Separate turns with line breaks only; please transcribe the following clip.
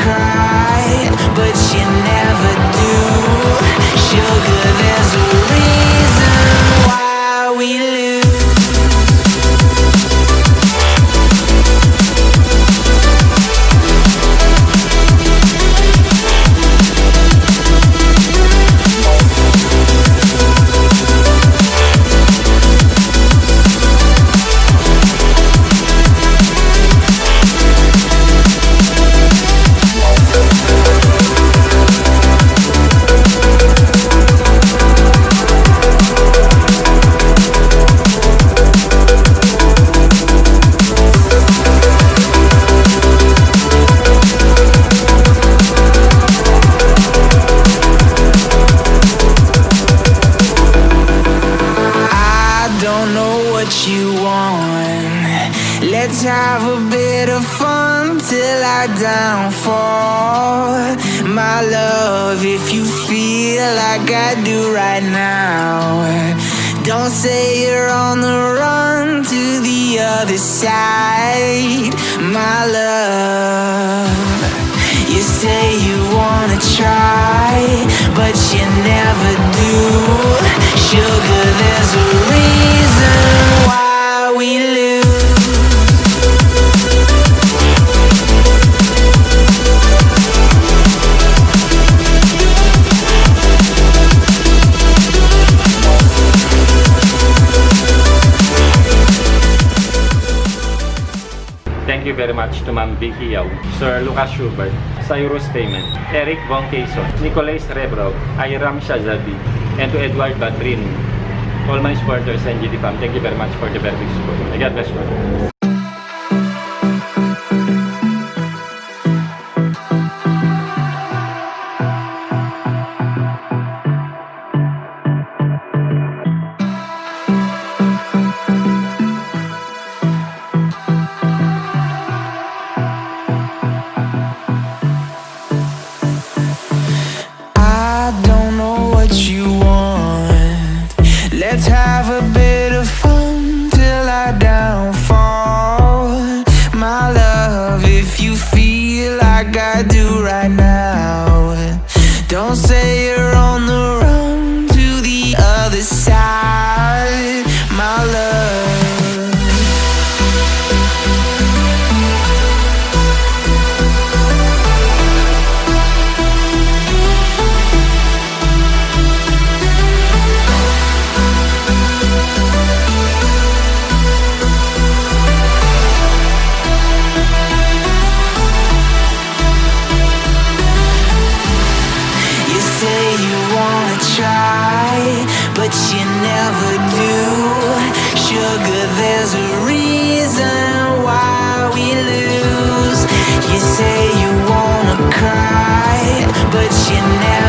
cry, but you never do. Sugar, there's a reason why we lose. Let's have a bit of fun till I downfall. My love, if you feel like I do right now, don't say you're on the run to the other side. My love, you say you wanna try, but you never do. Sugar, there's a reason why we lose.
Thank you very much to Ma'am Vicky Yao, Sir Lucas Schubert, Cyrus Payment, Eric Von Quezon, Nicolais Rebrov, Iram Shazadi, and to Edward Batrin, all my supporters and GD fam. Thank you very much for the very big support. May God bless you. Let's have a bit of fun till I downfall. My love, if you feel like I do right now, don't say you're on the run to the other side. My love, but you never do. Sugar, there's a reason why we lose. You say you wanna cry, but you never